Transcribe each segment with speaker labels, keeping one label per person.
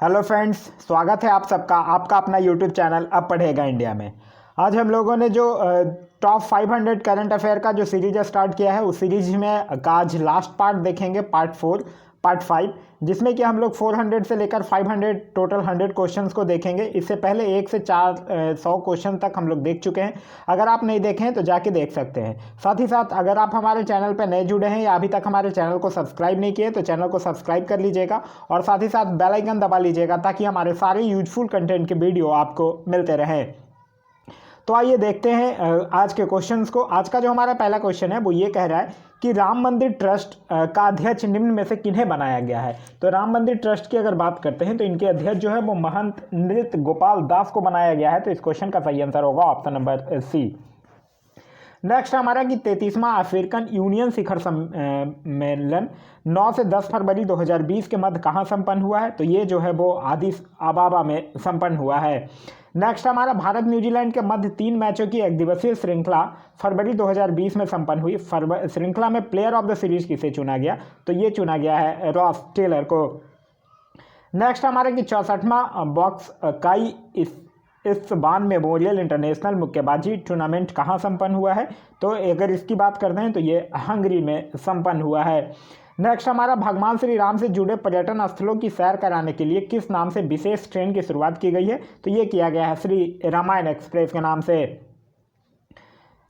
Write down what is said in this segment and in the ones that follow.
Speaker 1: Hello friends, स्वागत है आप सबका आपका अपना यूट्यूब चैनल अब पढ़ेगा इंडिया में। आज हम लोगों ने जो टॉप 500 करंट अफेयर का जो सीरीज स्टार्ट किया है उस सीरीज में आज लास्ट पार्ट देखेंगे, पार्ट 5, जिसमें कि हम लोग 400 से लेकर 500 टोटल 100 क्वेश्चंस को देखेंगे। इससे पहले 1 से 400 क्वेश्चन तक हम लोग देख चुके हैं। अगर आप नहीं देखे हैं तो जाके देख सकते हैं। साथ ही साथ अगर आप हमारे चैनल पर नए जुड़े हैं या अभी तक हमारे चैनल को सब्सक्राइब नहीं किए तो चैनल को सब्सक्राइब कर लीजिएगा और साथ ही साथ बेल आइकन दबा लीजिएगा ताकि हमारे सारे यूजफुल कंटेंट के वीडियो आपको मिलते रहें। तो आइए देखते हैं आज के क्वेश्चंस को। आज का जो हमारा पहला क्वेश्चन है वो ये कह रहा है कि राम मंदिर ट्रस्ट का अध्यक्ष निम्न में से किन्हें बनाया गया है। तो राम मंदिर ट्रस्ट की अगर बात करते हैं तो इनके अध्यक्ष जो है वो महंत नृत्य गोपाल दास को बनाया गया है। तो इस क्वेश्चन का सही आंसर होगा ऑप्शन नंबर सी। नेक्स्ट हमारा कि 33वां अफ्रीकन यूनियन शिखर सम्मेलन 9 से 10 फरवरी 2020 के मध्य कहाँ संपन्न हुआ है। तो ये जो है वो आदिस अबाबा में संपन्न हुआ है। नेक्स्ट हमारा भारत न्यूजीलैंड के मध्य 3 मैचों की एक दिवसीय श्रृंखला फरवरी 2020 में संपन्न हुई। श्रृंखला में प्लेयर ऑफ द सीरीज किसे चुना गया। तो ये चुना गया है रॉस टेलर को। नेक्स्ट हमारा कि 64वां बॉक्स काई इस बान मेमोरियल इंटरनेशनल मुक्केबाजी टूर्नामेंट कहाँ संपन्न हुआ है। तो अगर इसकी बात करते हैं तो ये हंगरी में संपन्न हुआ है। नेक्स्ट हमारा भगवान श्री राम से जुड़े पर्यटन स्थलों की सैर कराने के लिए किस नाम से विशेष ट्रेन की शुरुआत की गई है। तो ये किया गया है श्री रामायण एक्सप्रेस के नाम से।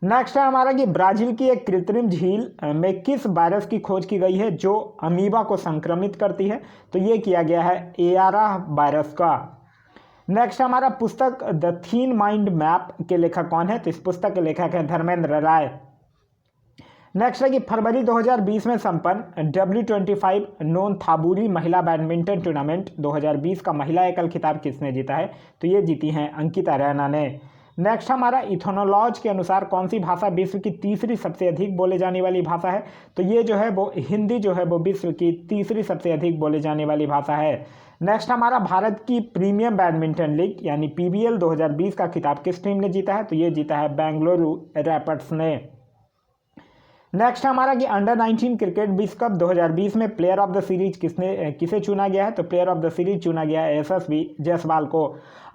Speaker 1: नेक्स्ट है हमारा कि ब्राजील की एक कृत्रिम झील में किस वायरस की खोज की गई है जो अमीबा को संक्रमित करती है। तो ये किया गया है एआरा वायरस का। नेक्स्ट हमारा पुस्तक द थीन माइंड मैप के लेखक कौन है। तो इस पुस्तक के लेखक हैं धर्मेंद्र राय। नेक्स्ट है कि फरवरी 2020 में संपन्न W25 नोनथाबुरी महिला बैडमिंटन टूर्नामेंट 2020 का महिला एकल खिताब किसने जीता है। तो ये जीती हैं अंकिता रैना ने। नेक्स्ट हमारा इथोनोलॉज के अनुसार कौन सी भाषा विश्व की तीसरी सबसे अधिक बोले जाने वाली भाषा है। तो ये जो है वो हिंदी जो है वो विश्व की तीसरी सबसे अधिक बोले जाने वाली भाषा है। नेक्स्ट हमारा भारत की प्रीमियम बैडमिंटन लीग यानी PBL 2020 का खिताब किस टीम ने जीता है। तो ये जीता है बेंगलुरु रैपिड्स ने। नेक्स्ट हमारा कि अंडर 19 क्रिकेट विश्व कप 2020 में प्लेयर ऑफ द सीरीज किसे चुना गया है। तो प्लेयर ऑफ द सीरीज चुना गया है SSV जायसवाल को।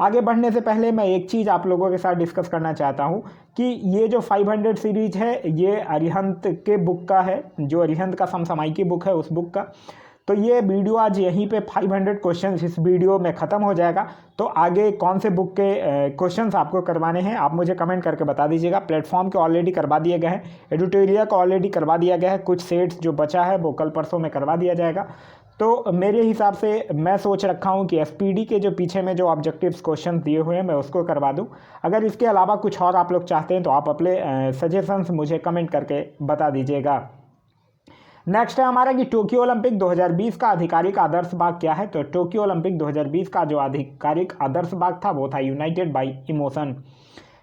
Speaker 1: आगे बढ़ने से पहले मैं एक चीज़ आप लोगों के साथ डिस्कस करना चाहता हूँ कि ये जो 500 सीरीज है ये अरिहंत के बुक का है, जो अरिहंत का समसामयिकी बुक है उस बुक का। तो ये वीडियो आज यहीं पे 500 क्वेश्चंस इस वीडियो में ख़त्म हो जाएगा। तो आगे कौन से बुक के क्वेश्चंस आपको करवाने हैं आप मुझे कमेंट करके बता दीजिएगा। प्लेटफॉर्म के ऑलरेडी करवा दिए गए हैं, एडिटोरियल का ऑलरेडी करवा दिया गया है, कुछ सेट्स जो बचा है वो कल परसों में करवा दिया जाएगा। तो मेरे हिसाब से मैं सोच रखा हूँ कि FPD के जो पीछे में जो ऑब्जेक्टिव्स क्वेश्चन दिए हुए हैं मैं उसको करवा दूँ। अगर इसके अलावा कुछ और आप लोग चाहते हैं तो आप अपने सजेशंस मुझे कमेंट करके बता दीजिएगा। नेक्स्ट है हमारा कि टोक्यो ओलंपिक 2020 का आधिकारिक आदर्श बाग क्या है। तो टोक्यो ओलंपिक 2020 का जो आधिकारिक आदर्श बाग था वो था यूनाइटेड बाय इमोशन।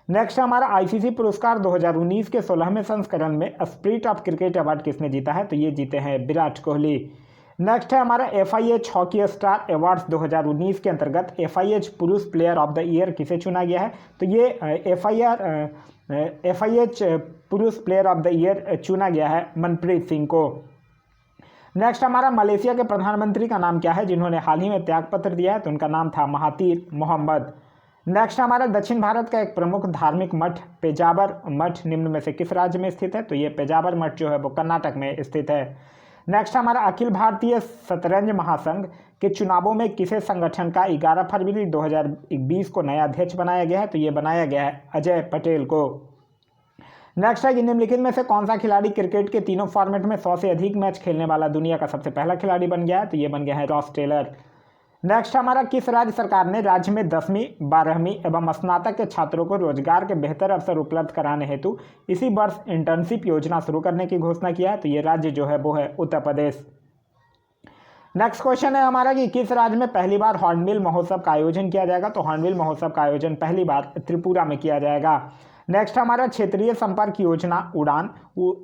Speaker 1: नेक्स्ट हमारा ICC पुरस्कार 2019 के 16वें संस्करण में स्पिरिट ऑफ क्रिकेट अवार्ड किसने जीता है। तो ये जीते हैं विराट कोहली। नेक्स्ट है हमारा FIH हॉकी स्टार अवार्ड्स 2019 के अंतर्गत FIH पुरुष प्लेयर ऑफ द ईयर किसे चुना गया है। तो ये FIH पुरुष प्लेयर ऑफ द ईयर चुना गया है मनप्रीत सिंह को। नेक्स्ट हमारा मलेशिया के प्रधानमंत्री का नाम क्या है जिन्होंने हाल ही में त्यागपत्र दिया है। तो उनका नाम था महातीर मोहम्मद। नेक्स्ट हमारा दक्षिण भारत का एक प्रमुख धार्मिक मठ पेजावर मठ निम्न में से किस राज्य में स्थित है। तो ये पेजावर मठ जो है वो कर्नाटक में स्थित है। नेक्स्ट हमारा अखिल भारतीय शतरंज महासंघ के चुनावों में किसे संगठन का 11 फरवरी 2020 को नया अध्यक्ष बनाया गया है। तो ये बनाया गया है अजय पटेल को। नेक्स्ट है कि निम्नलिखित में से कौन सा खिलाड़ी क्रिकेट के तीनों फॉर्मेट में 100 से अधिक मैच खेलने वाला दुनिया का सबसे पहला खिलाड़ी बन गया है। तो ये बन गया है रॉस टेलर। नेक्स्ट हमारा किस राज्य सरकार ने राज्य में 10वीं 12वीं एवं स्नातक के छात्रों को रोजगार के बेहतर अवसर उपलब्ध कराने हेतु इसी वर्ष इंटर्नशिप योजना शुरू करने की घोषणा किया है। तो ये राज्य जो है वो है उत्तर प्रदेश। नेक्स्ट क्वेश्चन है हमारा कि किस राज्य में पहली बार हॉर्नबिल महोत्सव का आयोजन किया जाएगा। तो हॉर्नबिल महोत्सव का आयोजन पहली बार त्रिपुरा में किया जाएगा। नेक्स्ट हमारा क्षेत्रीय संपर्क योजना उड़ान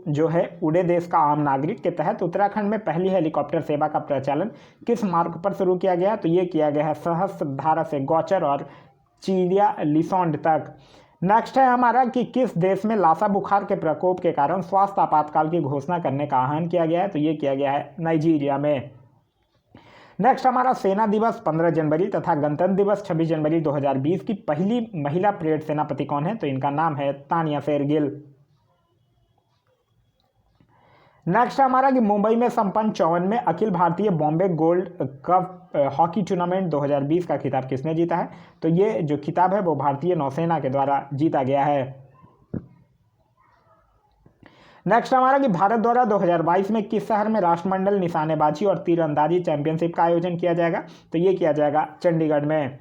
Speaker 1: जो है उड़े देश का आम नागरिक के तहत उत्तराखंड में पहली हेलीकॉप्टर सेवा का प्रचालन किस मार्ग पर शुरू किया गया। तो ये किया गया है सहस्त्रधारा से गौचर और चिड़िया लिसौंड तक। नेक्स्ट है हमारा कि किस देश में लासा बुखार के प्रकोप के कारण स्वास्थ्य आपातकाल की घोषणा करने का आह्वान किया गया है। तो ये किया गया है नाइजीरिया में। नेक्स्ट हमारा सेना दिवस 15 जनवरी तथा गणतंत्र दिवस 26 जनवरी 2020 की पहली महिला परेड सेनापति कौन है? तो इनका नाम है तानिया शेरगिल। नेक्स्ट हमारा कि मुंबई में संपन्न 54वें Akhil Bharatiya Bombay gold cup hockey tournament 2020 का खिताब किसने जीता है? तो ये जो खिताब है वो भारतीय नौसेना के द्वारा जीता गया है। नेक्स्ट हमारा कि भारत द्वारा 2022 में किस शहर में राष्ट्रमंडल निशानेबाजी और तीरंदाजी चैंपियनशिप का आयोजन किया जाएगा? तो ये किया जाएगा चंडीगढ़ में।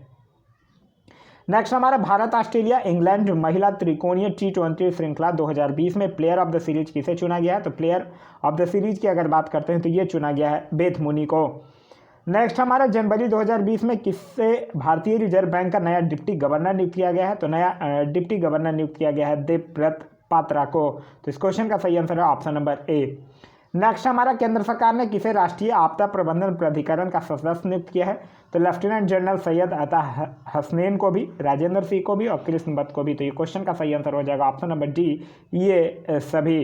Speaker 1: नेक्स्ट हमारा भारत ऑस्ट्रेलिया इंग्लैंड महिला त्रिकोणीय T20 श्रृंखला 2020 में प्लेयर ऑफ द सीरीज किसे चुना गया है? तो प्लेयर ऑफ द सीरीज की अगर बात करते हैं तो ये चुना गया है बेथ मुनी को। नेक्स्ट हमारा जनवरी 2020 में किससे भारतीय रिजर्व बैंक का नया डिप्टी गवर्नर नियुक्त किया गया है? तो नया डिप्टी गवर्नर नियुक्त किया गया है देवव्रत पात्रा को। तो इस क्वेश्चन का सही आंसर है ऑप्शन नंबर ए। नेक्स्ट हमारा केंद्र सरकार ने किसे राष्ट्रीय आपदा प्रबंधन प्राधिकरण का सदस्य नियुक्त किया है? तो लेफ्टिनेंट जनरल सैयद अता हसनैन को भी, राजेंद्र सिंह को भी और कृष्ण भट्ट को भी। तो ये क्वेश्चन का सही आंसर हो जाएगा ऑप्शन नंबर डी, ये सभी।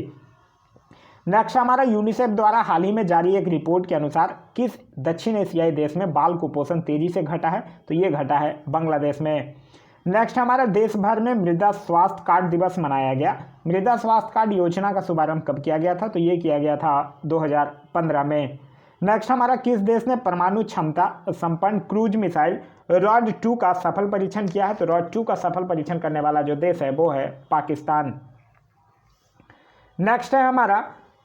Speaker 1: नेक्स्ट हमारा यूनिसेफ द्वारा हाल ही में जारी एक रिपोर्ट के अनुसार किस दक्षिण एशियाई देश में बाल कुपोषण तेजी से घटा है? तो ये घटा है बांग्लादेश में। नेक्स्ट हमारा देश भर में मृदा स्वास्थ्य कार्ड दिवस मनाया गया। मृदा स्वास्थ्य कार्ड योजना का शुभारंभ कब किया गया था? तो ये किया गया था 2015 में। नेक्स्ट हमारा किस देश ने परमाणु क्षमता संपन्न क्रूज मिसाइल रॉड 2 का सफल परीक्षण किया है? तो रॉड 2 का सफल परीक्षण करने वाला जो देश है वो है पाकिस्तान। नेक्स्ट है हमारा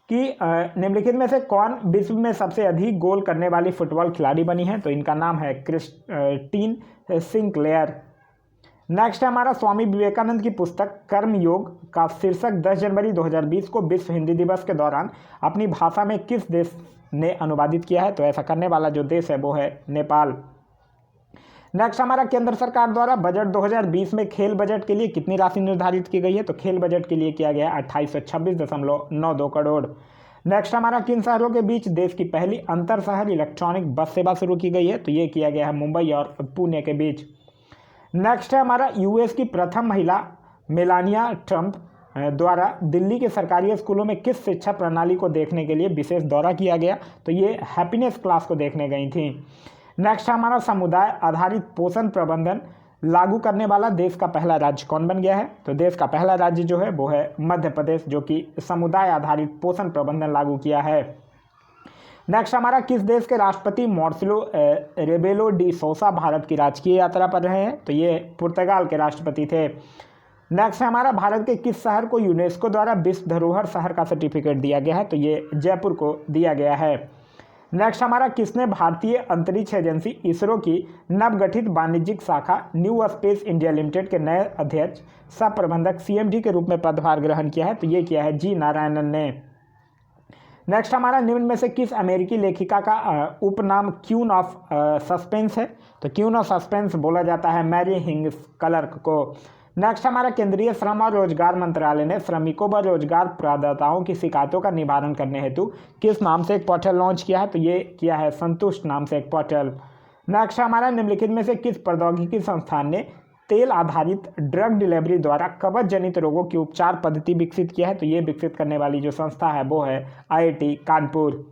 Speaker 1: कि निम्नलिखित में से कौन विश्व में सबसे अधिक गोल करने वाली फुटबॉल खिलाड़ी बनी है? तो इनका नाम है क्रिस्टीन सिंक्लेयर। नेक्स्ट है हमारा स्वामी विवेकानंद की पुस्तक कर्मयोग का शीर्षक 10 जनवरी 2020 को विश्व हिंदी दिवस के दौरान अपनी भाषा में किस देश ने अनुवादित किया है? तो ऐसा करने वाला जो देश है वो है नेपाल। नेक्स्ट हमारा केंद्र सरकार द्वारा बजट 2020 में खेल बजट के लिए कितनी राशि निर्धारित की गई है? तो खेल बजट के लिए किया गया है 2826.92 करोड़। नेक्स्ट हमारा किन शहरों के बीच देश की पहली अंतर शहर इलेक्ट्रॉनिक बस सेवा शुरू की गई है? तो ये किया गया है मुंबई और पुणे के बीच। नेक्स्ट है हमारा यूएस की प्रथम महिला मेलानिया ट्रंप द्वारा दिल्ली के सरकारी स्कूलों में किस शिक्षा प्रणाली को देखने के लिए विशेष दौरा किया गया? तो ये हैप्पीनेस क्लास को देखने गई थी। नेक्स्ट हमारा समुदाय आधारित पोषण प्रबंधन लागू करने वाला देश का पहला राज्य कौन बन गया है? तो देश का पहला राज्य जो है वो है मध्य प्रदेश, जो कि समुदाय आधारित पोषण प्रबंधन लागू किया है। नेक्स्ट हमारा किस देश के राष्ट्रपति मार्सेलो रेबेलो डी सोसा भारत की राजकीय यात्रा पर रहे हैं? तो ये पुर्तगाल के राष्ट्रपति थे। नेक्स्ट हमारा भारत के किस शहर को यूनेस्को द्वारा विश्व धरोहर शहर का सर्टिफिकेट दिया गया है? तो ये जयपुर को दिया गया है। नेक्स्ट हमारा किसने भारतीय अंतरिक्ष एजेंसी इसरो की नवगठित वाणिज्यिक शाखा न्यू स्पेस इंडिया लिमिटेड के नए अध्यक्ष सह प्रबंधक CMD के रूप में पदभार ग्रहण किया है? तो ये किया है जी नारायणन ने। नेक्स्ट हमारा निम्न में से किस अमेरिकी लेखिका का उपनाम क्वीन ऑफ सस्पेंस है? तो क्वीन ऑफ सस्पेंस बोला जाता है मैरी हिंग्स क्लर्क को। नेक्स्ट हमारा केंद्रीय श्रम और रोजगार मंत्रालय ने श्रमिकों व रोजगार प्रदाताओं की शिकायतों का निवारण करने हेतु किस नाम से एक पोर्टल लॉन्च किया है? तो ये किया है संतुष्ट नाम से एक पोर्टल। नेक्स्ट हमारा निम्नलिखित में से किस प्रौद्योगिकी संस्थान ने तेल आधारित ड्रग डिलीवरी द्वारा कवच जनित रोगों की उपचार पद्धति विकसित किया है? तो ये विकसित करने वाली जो संस्था है वो है IIT कानपुर।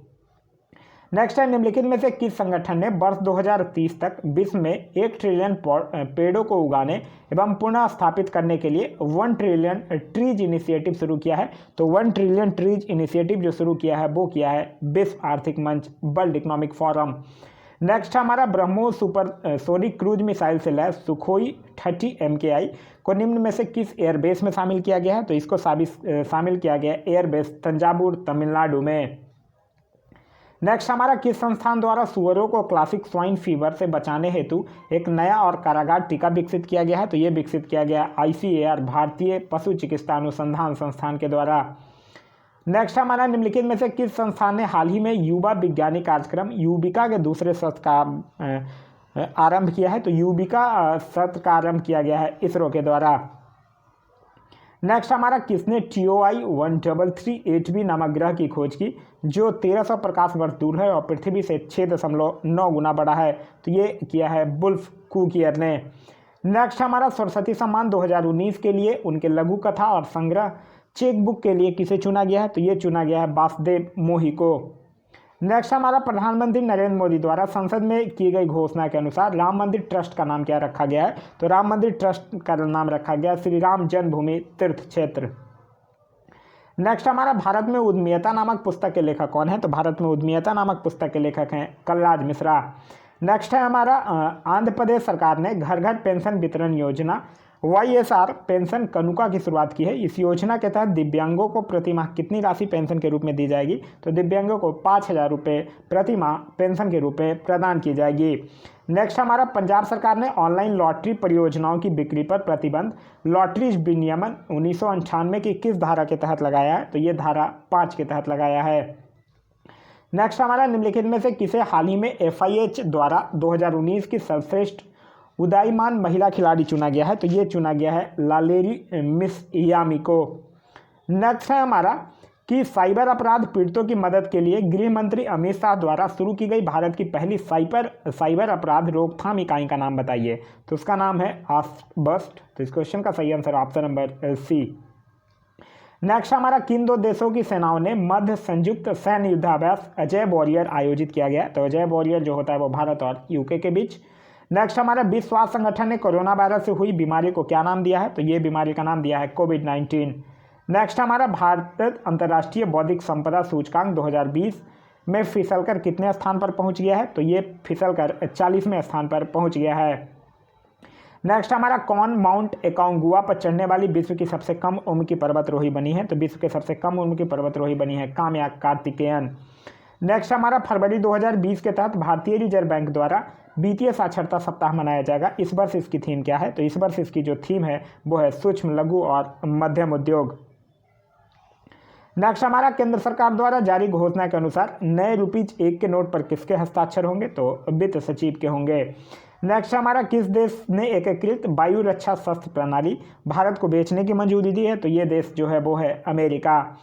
Speaker 1: नेक्स्ट है निम्नलिखित में से किस संगठन ने वर्ष 2030 तक विश्व में 1 ट्रिलियन पेड़ों को उगाने एवं पुनः स्थापित करने के लिए 1 ट्रिलियन ट्रीज इनिशिएटिव शुरू किया है? तो 1 ट्रिलियन ट्रीज इनिशिएटिव जो शुरू किया है वो किया है विश्व आर्थिक मंच, वर्ल्ड इकोनॉमिक फोरम। नेक्स्ट हमारा ब्रह्मोस सुपरसोनिक क्रूज मिसाइल से लैस सुखोई 30 MKI को निम्न में से किस एयरबेस में शामिल किया गया है? तो इसको शामिल किया गया एयरबेस तंजावुर तमिलनाडु में। नेक्स्ट हमारा किस संस्थान द्वारा सुअरों को क्लासिक स्वाइन फीवर से बचाने हेतु एक नया और कारागार टीका विकसित किया गया है? तो ये विकसित किया गया ICAR भारतीय पशु चिकित्सा अनुसंधान संस्थान के द्वारा। नेक्स्ट हमारा निम्नलिखित में से किस संस्थान ने हाल ही में युवा विज्ञानी कार्यक्रम युविका के दूसरे सत्र का आरंभ किया है? तो युविका सत्र का आरंभ किया गया है इसरो के द्वारा। नेक्स्ट हमारा किसने TOI 1338b नामक ग्रह की खोज की जो 1300 प्रकाश वर्ष दूर है और पृथ्वी से 6.9 गुना बड़ा है? तो ये किया है वुल्फ कुकियर ने। नेक्स्ट हमारा सरस्वती सम्मान 2019 के लिए उनके लघु कथा और संग्रह चेकबुक के लिए किसे चुना गया है? तो ये चुना गया है वासुदेव मोही को। नेक्स्ट हमारा प्रधानमंत्री नरेंद्र मोदी द्वारा संसद में की गई घोषणा के अनुसार राम मंदिर ट्रस्ट का नाम क्या रखा गया है? तो राम मंदिर ट्रस्ट का नाम रखा गया श्री राम जन्मभूमि तीर्थ क्षेत्र। नेक्स्ट हमारा भारत में उद्यमिता नामक पुस्तक के लेखक कौन है? तो भारत में उद्यमिता नामक पुस्तक के लेखक हैं कलराज मिश्रा। नेक्स्ट है हमारा आंध्र प्रदेश सरकार ने घर घर पेंशन वितरण योजना YSR पेंशन कनुका की शुरुआत की है। इस योजना के तहत दिव्यांगों को प्रति माह कितनी राशि पेंशन के रूप में दी जाएगी? तो दिव्यांगों को 5,000 रुपये प्रति माह पेंशन के रूप में प्रदान की जाएगी। नेक्स्ट हमारा पंजाब सरकार ने ऑनलाइन लॉटरी परियोजनाओं की बिक्री पर प्रतिबंध लॉटरी विनियमन 1998 की किस धारा के तहत लगाया है? तो ये धारा 5 के तहत लगाया है। नेक्स्ट हमारा निम्नलिखित में से किसे हाल ही में FIH द्वारा 2019 की सर्वश्रेष्ठ उदीयमान महिला खिलाड़ी चुना गया है? तो ये चुना गया है लालेरी मिस को। नेक्स्ट है हमारा कि साइबर अपराध पीड़ितों की मदद के लिए गृह मंत्री अमित शाह द्वारा शुरू की गई भारत की पहली साइबर अपराध रोकथाम इकाई का नाम बताइए। तो उसका नाम है आस्बस्ट। तो इस क्वेश्चन का सही answer option number C। Next हमारा किन दो देशों की सेनाओं ने मध्य संयुक्त सैन्य युद्धाभ्यास अजय वॉरियर आयोजित किया गया? तो अजय वॉरियर जो होता है वो भारत और UK के बीच। नेक्स्ट हमारा विश्व स्वास्थ्य संगठन ने कोरोना वायरस से हुई बीमारी को क्या नाम दिया है? तो ये बीमारी का नाम दिया है कोविड-19। नेक्स्ट हमारा भारत अंतर्राष्ट्रीय बौद्धिक संपदा सूचकांक 2020 में फिसलकर कितने स्थान पर पहुंच गया है? तो ये फिसलकर 40वें स्थान पर पहुंच गया है। नेक्स्ट हमारा कौन माउंट एकांगुआ पर चढ़ने वाली विश्व की सबसे कम उम्र की पर्वतरोही बनी है? तो विश्व के सबसे कम उम्र की पर्वतरोही बनी है काम्या कार्तिकेयन। नेक्स्ट हमारा फरवरी 2020 के तहत भारतीय रिजर्व बैंक द्वारा वित्तीय साक्षरता सप्ताह मनाया जाएगा। इस वर्ष इसकी थीम क्या है? तो इस वर्ष इसकी जो थीम है वो है सूक्ष्म लघु और मध्यम उद्योग। नेक्स्ट हमारा केंद्र सरकार द्वारा जारी घोषणा के अनुसार नए ₹1 के नोट पर किसके हस्ताक्षर होंगे? तो वित्त सचिव के होंगे। नेक्स्ट हमारा किस देश ने एकीकृत वायु रक्षा शस्त्र प्रणाली भारत को बेचने की मंजूरी दी है? तो ये देश जो है वो है अमेरिका।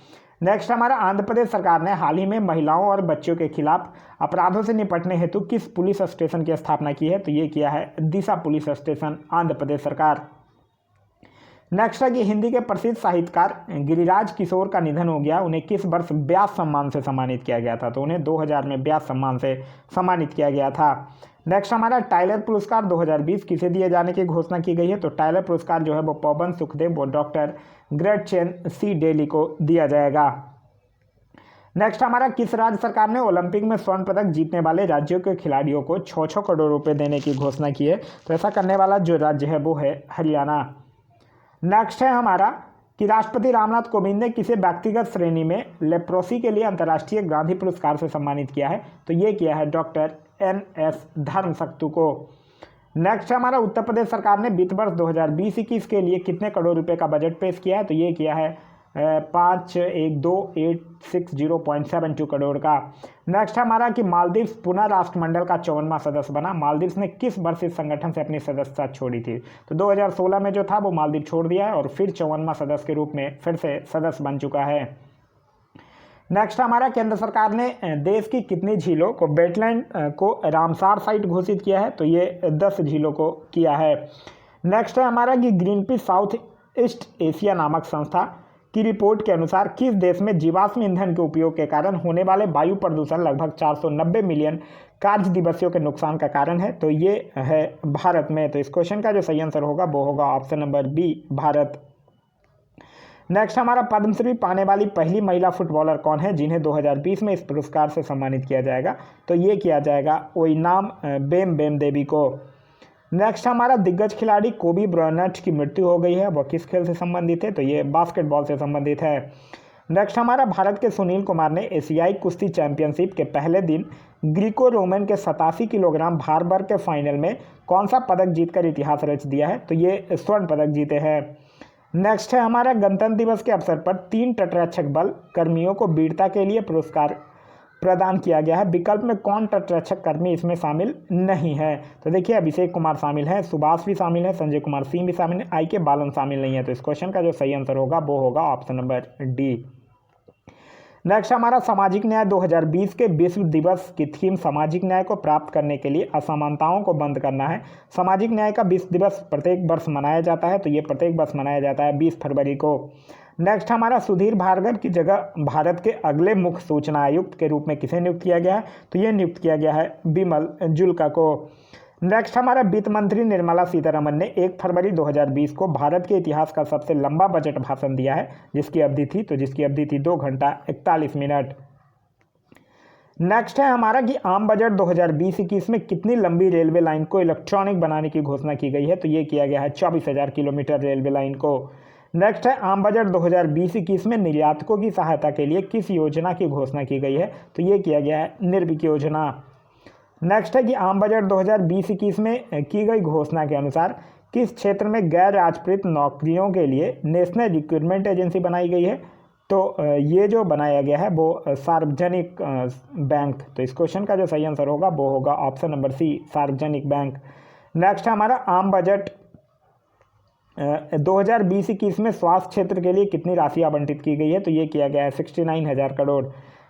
Speaker 1: नेक्स्ट हमारा आंध्र प्रदेश सरकार ने हाल ही में महिलाओं और बच्चों के खिलाफ अपराधों से निपटने हेतु किस पुलिस स्टेशन की स्थापना की है? तो ये किया है दिशा पुलिस स्टेशन आंध्र प्रदेश सरकार। नेक्स्ट है कि हिंदी के प्रसिद्ध साहित्यकार गिरिराज किशोर का निधन हो गया। उन्हें किस वर्ष व्यास सम्मान से सम्मानित किया गया था? तो उन्हें 2000 में व्यास सम्मान से सम्मानित किया गया था। नेक्स्ट हमारा टाइलर पुरस्कार 2020 किसे दिए जाने की घोषणा की गई है? तो टाइलर पुरस्कार जो है वो पवन सुखदेव और डॉक्टर ग्रेटचेन C डेली को दिया जाएगा। नेक्स्ट हमारा किस राज्य सरकार ने ओलंपिक में स्वर्ण पदक जीतने वाले राज्यों के खिलाड़ियों को 6-6 करोड़ रुपए देने की घोषणा की है? तो ऐसा करने वाला जो राज्य है वो है हरियाणा। नेक्स्ट है हमारा कि राष्ट्रपति रामनाथ कोविंद ने किसे व्यक्तिगत श्रेणी में लेप्रोसी के लिए अंतर्राष्ट्रीय गांधी पुरस्कार से सम्मानित किया है? तो ये किया है डॉक्टर NS धर्मशक्तु को। नेक्स्ट हमारा उत्तर प्रदेश सरकार ने वित्त वर्ष 2020-21 के लिए कितने करोड़ रुपए का बजट पेश किया है? तो ये किया है 5,12860.72 करोड़ का। नेक्स्ट हमारा कि मालदीव पुनः राष्ट्रमंडल का 54वां सदस्य बना। मालदीव ने किस वर्ष इस संगठन से अपनी सदस्यता छोड़ी थी? तो 2016 में जो था वो मालदीव छोड़ दिया है और फिर 54वां सदस्य के रूप में फिर से सदस्य बन चुका है। नेक्स्ट हमारा केंद्र सरकार ने देश की कितनी झीलों को वेटलैंड को रामसार साइट घोषित किया है? तो ये 10 झीलों को किया है। नेक्स्ट है हमारा कि ग्रीनपीस साउथ ईस्ट एशिया नामक संस्था की रिपोर्ट के अनुसार किस देश में जीवाश्म ईंधन के उपयोग के कारण होने वाले वायु प्रदूषण लगभग 490 मिलियन कार्य दिवसों के नुकसान का कारण है? तो ये है भारत में। तो इस क्वेश्चन का जो सही आंसर होगा वो होगा option number B Bharat. Next हमारा पद्मश्री पाने वाली पहली महिला फुटबॉलर कौन है जिन्हें 2020 में इस पुरस्कार से सम्मानित किया जाएगा? तो ये किया जाएगा ओइनाम बेम देवी को। नेक्स्ट हमारा दिग्गज खिलाड़ी कोबी ब्रायनेट की मृत्यु हो गई है। वह किस खेल से संबंधित है? तो ये बास्केटबॉल से संबंधित है। नेक्स्ट हमारा भारत के सुनील कुमार ने एशियाई कुश्ती चैंपियनशिप के पहले दिन ग्रीको रोमन के 87 किलोग्राम भार वर्ग के फाइनल में कौन सा पदक जीतकर इतिहास रच दिया है? तो ये स्वर्ण पदक जीते हैं। नेक्स्ट है हमारा गणतंत्र दिवस के अवसर पर 3 तटरक्षक बल कर्मियों को वीरता के लिए पुरस्कार प्रदान किया गया है। विकल्प में कौन तटरक्षक कर्मी इसमें शामिल नहीं है? तो देखिए अभिषेक कुमार शामिल है, सुभाष भी शामिल है, संजय कुमार सिंह भी शामिल है, IK बालन शामिल नहीं है। तो इस क्वेश्चन का जो सही आंसर होगा वो होगा ऑप्शन नंबर D। नेक्स्ट हमारा सामाजिक न्याय 2020 के विश्व दिवस की थीम सामाजिक न्याय को प्राप्त करने के लिए असमानताओं को बंद करना है। सामाजिक न्याय का विश्व दिवस प्रत्येक वर्ष मनाया जाता है। तो ये प्रत्येक वर्ष मनाया जाता है 20 फरवरी को। नेक्स्ट हमारा सुधीर भार्गव की जगह भारत के अगले मुख्य सूचना आयुक्त के रूप में किसे नियुक्त किया गया है, तो ये नियुक्त किया गया है बिमल जुल्का को। नेक्स्ट हमारा वित्त मंत्री निर्मला सीतारमन ने 1 फरवरी 2020 को भारत के इतिहास का सबसे लंबा बजट भाषण दिया है, जिसकी अवधि थी 2 घंटा 41 मिनट। नेक्स्ट है हमारा कि आम बजट 2020-21 में कितनी लंबी रेलवे लाइन को इलेक्ट्रॉनिक बनाने की घोषणा की गई है, तो ये किया गया है 24,000 किलोमीटर रेलवे लाइन को। नेक्स्ट है आम बजट 2020-21 में निर्यातकों की सहायता के लिए किस योजना की घोषणा की गई है, तो ये किया गया है निर्विक योजना। नेक्स्ट है कि आम बजट 2020-21 में की गई घोषणा के अनुसार किस क्षेत्र में गैर राजपत्रित नौकरियों के लिए नेशनल रिक्रूटमेंट एजेंसी बनाई गई है, तो ये जो बनाया गया है वो सार्वजनिक बैंक। तो इस क्वेश्चन का जो सही आंसर होगा वो होगा ऑप्शन नंबर सी, सार्वजनिक बैंक। नेक्स्ट हमारा आम बजट 2020-21 में स्वास्थ्य क्षेत्र के लिए कितनी राशि आवंटित की गई है, तो ये किया गया है 69,000 करोड़।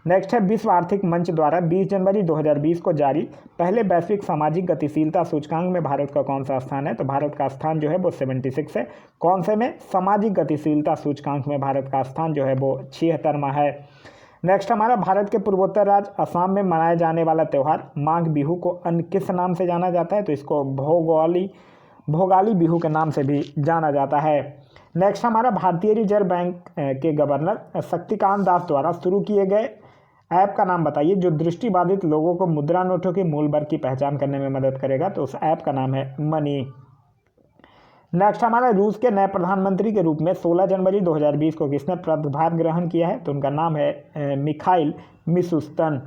Speaker 1: नेक्स्ट है विश्व आर्थिक मंच द्वारा 20 जनवरी 2020 को जारी पहले वैश्विक सामाजिक गतिशीलता सूचकांक में भारत का कौन सा स्थान है, तो भारत का स्थान जो है वो 76 है। कौन से में? सामाजिक गतिशीलता सूचकांक में भारत का स्थान जो है वो 76वां है। नेक्स्ट हमारा भारत के पूर्वोत्तर राज्य असम में मनाया जाने वाला त्यौहार माघ बिहू को अन्य किस नाम से जाना जाता है, तो इसको भोगाली बिहू के नाम से भी जाना जाता है। नेक्स्ट हमारा भारतीय रिजर्व बैंक के गवर्नर शक्तिकांत दास द्वारा शुरू किए गए ऐप का नाम बताइए जो दृष्टिबाधित लोगों को मुद्रा नोटों के मूल वर्ग की पहचान करने में मदद करेगा, तो उस ऐप का नाम है मनी। नेक्स्ट हमारा रूस के नए प्रधानमंत्री के रूप में 16 जनवरी 2020 को किसने पदभार ग्रहण किया है, तो उनका नाम है मिखाइल मिशुस्तिन।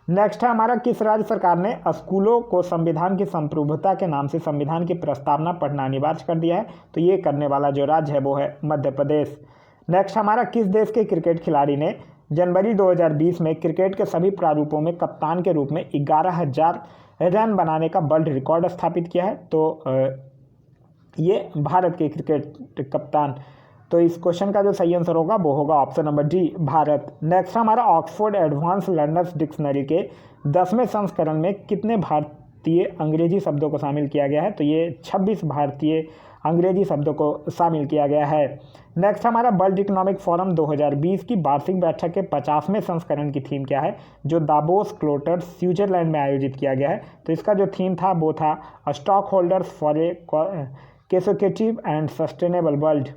Speaker 1: नेक्स्ट है हमारा किस राज्य सरकार ने स्कूलों को संविधान की संप्रभुता के नाम से संविधान की प्रस्तावना पढ़ना अनिवार्य कर दिया है, तो ये करने वाला जो राज्य है वो है मध्य प्रदेश। नेक्स्ट हमारा किस देश के क्रिकेट खिलाड़ी ने जनवरी 2020 में क्रिकेट के सभी प्रारूपों में कप्तान के रूप में 11,000 रन बनाने का वर्ल्ड रिकॉर्ड स्थापित किया है, तो ये भारत के क्रिकेट कप्तान। तो इस क्वेश्चन का जो सही आंसर होगा वो होगा option number D, Bharat. Next हमारा ऑक्सफोर्ड एडवांस लर्नर्स डिक्शनरी के 10वें संस्करण में कितने भारतीय अंग्रेजी शब्दों को शामिल किया गया है, तो ये 26 भारतीय अंग्रेजी शब्दों को शामिल किया गया है। नेक्स्ट हमारा वर्ल्ड इकोनॉमिक फोरम 2020 की वार्षिक बैठक के 50वें संस्करण की थीम क्या है, जो दावोस क्लोटर स्विट्जरलैंड में आयोजित किया गया है, तो इसका जो थीम था वो था stock holders for a consecutive and sustainable world.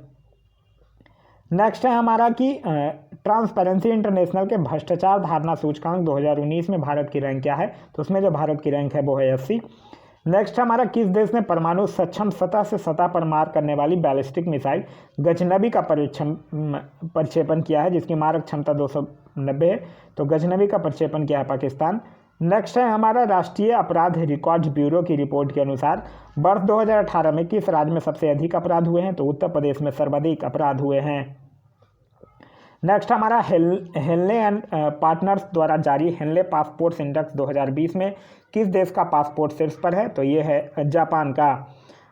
Speaker 1: Next है हमारा कि ट्रांसपेरेंसी इंटरनेशनल के भ्रष्टाचार धारणा सूचकांक 2019 में भारत की रैंक क्या है, तो उसमें जो भारत की रैंक है वो है 80। नेक्स्ट हमारा किस देश ने परमाणु सक्षम सतह से सतह पर मार करने वाली बैलिस्टिक मिसाइल गजनबी का प्रक्षेपण किया है, जिसकी मारक क्षमता 290 है, तो गजनबी का प्रक्षेपण किया है पाकिस्तान। नेक्स्ट है हमारा राष्ट्रीय अपराध रिकॉर्ड ब्यूरो की रिपोर्ट के अनुसार वर्ष 2018 में किस राज्य में सबसे अधिक अपराध हुए हैं, तो उत्तर प्रदेश में सर्वाधिक अपराध हुए हैं। नेक्स्ट हमारा हेनले एंड पार्टनर्स द्वारा जारी हेनले पासपोर्ट इंडेक्स 2020 में किस देश का पासपोर्ट शीर्ष पर है, तो ये है जापान का।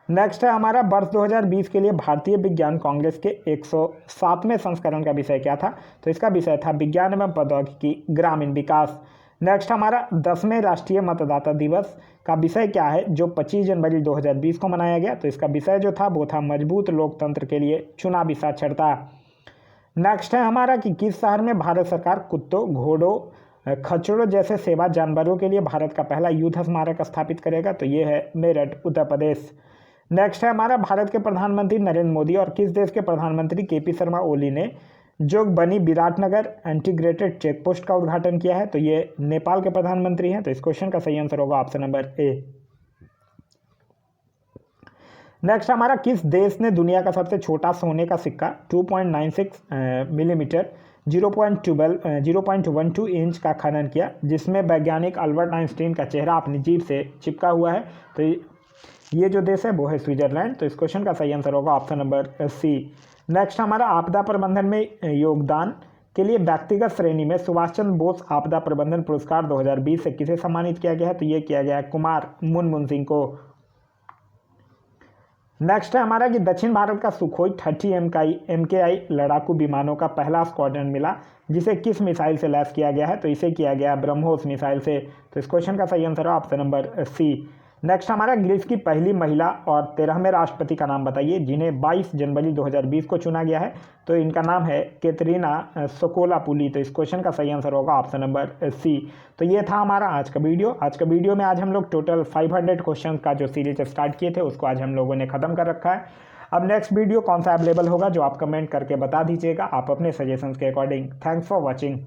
Speaker 1: नेक्स्ट है हमारा वर्ष 2020 के लिए भारतीय विज्ञान कांग्रेस के 107वें संस्करण का विषय क्या था, तो इसका विषय था विज्ञान एवं प्रौद्योगिकी ग्रामीण विकास। नेक्स्ट हमारा 10वें राष्ट्रीय मतदाता दिवस का विषय क्या है, जो 25 जनवरी 2020 को मनाया गया, तो इसका विषय जो था वो था मजबूत लोकतंत्र के लिए चुनावी साक्षरता। नेक्स्ट है हमारा कि किस शहर में भारत सरकार कुत्तों, घोड़ों, खच्चरों जैसे सेवा जानवरों के लिए भारत का पहला युद्ध स्मारक स्थापित करेगा, तो ये है मेरठ, उत्तर प्रदेश। नेक्स्ट है हमारा भारत के प्रधानमंत्री नरेंद्र मोदी और किस देश के प्रधानमंत्री केपी शर्मा ओली ने जो बनी विराटनगर इंटीग्रेटेड चेक पोस्ट का उद्घाटन किया है, तो ये नेपाल के प्रधानमंत्री हैं, तो इस क्वेश्चन का सही आंसर होगा ऑप्शन नंबर ए। नेक्स्ट हमारा किस देश ने दुनिया का सबसे छोटा सोने का सिक्का 2.96 मिलीमीटर 0.12 इंच का खनन किया, जिसमें वैज्ञानिक अल्बर्ट आइंस्टीन का चेहरा अपनी जीभ से चिपका हुआ है, तो ये जो देश है वो है स्विट्जरलैंड, तो इस क्वेश्चन का सही आंसर होगा ऑप्शन नंबर सी। नेक्स्ट हमारा आपदा प्रबंधन में योगदान के लिए व्यक्तिगत श्रेणी में सुभाष चंद्र बोस आपदा प्रबंधन पुरस्कार 2020 से किसे सम्मानित किया गया है, तो ये किया गया है कुमार मुनमुन सिंह को। नेक्स्ट है हमारा कि दक्षिण भारत का सुखोई 30 MKI लड़ाकू विमानों का पहला स्क्वाड्रन मिला, जिसे किस मिसाइल से लैस किया गया है, तो इसे किया गया ब्रह्मोस मिसाइल से, तो इस क्वेश्चन का सही आंसर है ऑप्शन नंबर सी। नेक्स्ट हमारा ग्रीस की पहली महिला और 13वें राष्ट्रपति का नाम बताइए जिन्हें 22 जनवरी 2020 को चुना गया है। तो इनका नाम है कैटरीना सोकोलापुली। तो इस क्वेश्चन का सही आंसर होगा ऑप्शन नंबर सी। तो ये था हमारा आज का वीडियो। आज का वीडियो में आज हम लोग टोटल 500 क्वेश्चन का जो सीरीज स्टार्ट किए थे उसको आज हम लोगों ने ख़त्म कर रखा है। अब नेक्स्ट वीडियो कौन सा अवेलेबल होगा जो आप कमेंट करके बता दीजिएगा आप अपने सजेशंस के अकॉर्डिंग। Thanks for watching.